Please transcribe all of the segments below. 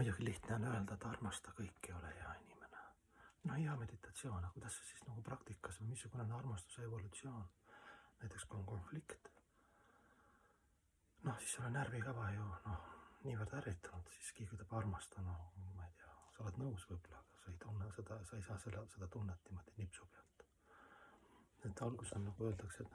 muidugi lihtne on öelda, et armasta kõiki, ole hea inimene. No hea meditatsioon, aga kuidas see siis nagu praktikas või missugune on armastuse evolutsioon? Näiteks kui on konflikt, siis sul on närvikava ju niivõrd ärritunud, siis keegi ütleb armasta, ma ei tea, sa oled nõus võib-olla, aga sa ei tunne seda, sa ei saa seda tunnet niimoodi nipsu pealt. Et alguses on nagu öeldakse,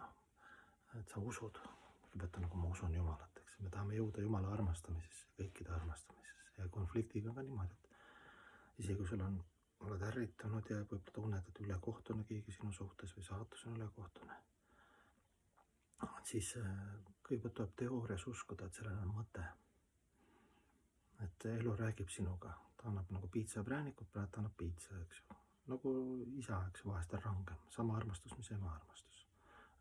et sa usud, kõigepealt on nagu ma usun Jumalat, eks me tahame jõuda Jumala armastamisesse, kõikide armastamisesse ja konfliktiga ka niimoodi, et isegi kui sul oled ärritunud ja võib-olla tunned, et ülekohtune keegi sinu suhtes või saatus on ülekohtune, siis kõigepealt tuleb teoorias uskuda, et sellel on mõte. Et elu räägib sinuga, ta annab nagu piitsa ja präänikut, praegu ta annab piitsa, eks ju. Nagu isa, eks ju, vahest on rangem, sama armastus, mis ema armastus.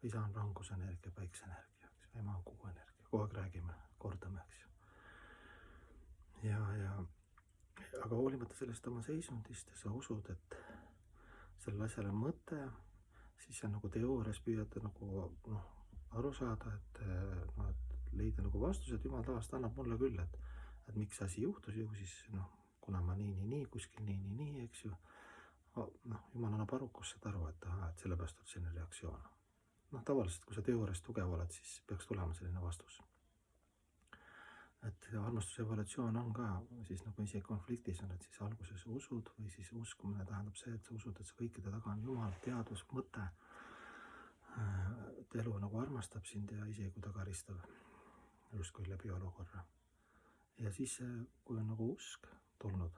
Isa on rangusenergia, päiksenergia, eks ju, ema on kuuenergia, kogu aeg räägime, kordame, eks ju. Aga hoolimata sellest oma seisundist ja sa usud, et sellel asjal on mõte, siis sa nagu teoorias püüad nagu aru saada, et leida nagu vastused, Jumal tavaliselt annab mulle küll, et miks asi juhtus ju siis, kuna ma nii, kuskil nii, eks ju. Jumal annab arukusset aru, et sellepärast on selline reaktsioon. Tavaliselt, kui sa teoorias tugev oled, siis peaks tulema selline vastus. Et armastuse evolutsioon on ka siis nagu isegi konfliktis on, et siis alguses usud või siis uskumine tähendab see, et sa usud, et see kõikide taga on Jumal, teadus, mõte, et elu nagu armastab sind ja isegi kui ta karistab justkui läbi olukorra. Ja siis, kui on nagu usk tulnud,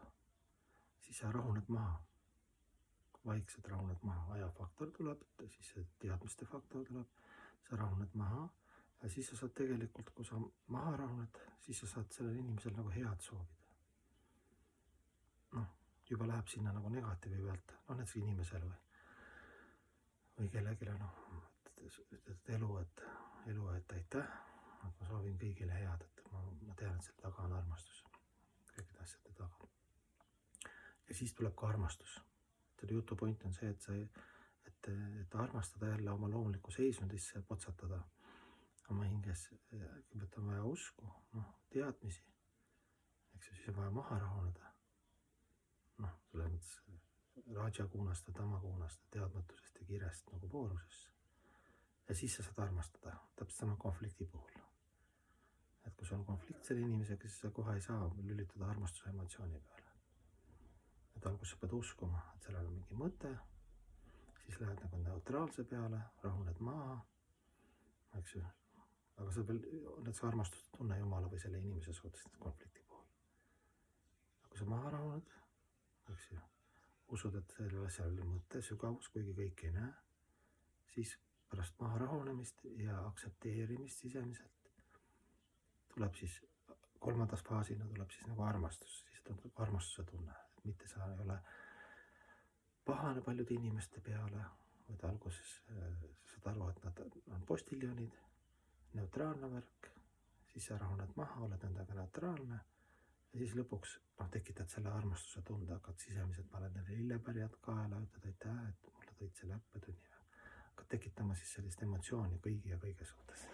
siis sa rahuned maha, vaikselt rahuned maha, ajafaktor tuleb, siis teadmiste faktor tuleb, sa rahuned maha. Ja siis sa saad tegelikult, kui sa maha rahuned, siis sa saad sellele inimesel nagu head soovida. Juba läheb sinna nagu negatiivi pealt, näiteks inimesel või kellegile, et elu, et aitäh, et ma soovin kõigile head, et ma tean, et selle taga on armastus, kõikide asjade taga. Ja siis tuleb ka armastus. Selle jutu point on see, et armastada jälle oma loomulikku seisundisse, potsatada oma hinges, kõigepealt on vaja usku, teadmisi, eks siis on vaja maha rahuneda. Selles mõttes raja kuunast ja tama kuunast, teadmatusest ja kirest nagu voorusesse. Ja siis sa saad armastada, täpselt sama konflikti puhul. Et kui sul on konflikt selle inimesega, siis sa kohe ei saa lülitada armastuse emotsiooni peale. Et alguses sa pead uskuma, et sellel on mingi mõte, siis lähed nagu neutraalse peale, rahuned maha, eks ju. Aga sa veel oled see armastust tunne Jumala või selle inimese suhtes konflikti puhul. Aga kui sa maha rahuned, eks ju, usud, et sellel asjal oli mõte, sügavus, kuigi kõik ei näe, siis pärast maha rahunemist ja aktsepteerimist sisemiselt tuleb siis kolmandas faasina tuleb siis nagu armastus, siis tuleb armastuse tunne, et mitte sa ei ole pahane paljude inimeste peale, vaid alguses saad aru, et nad on postiljonid, neutraalne värk, siis sa rahuned maha, oled nendega neutraalne ja siis lõpuks tekitad selle armastuse tunde, hakkad sisemiselt, ma olen neile lillepärjad kaela, ütled aitäh, et mulle tõid selle õppetunni. Hakkad tekitama siis sellist emotsiooni kõigi ja kõige suhtes.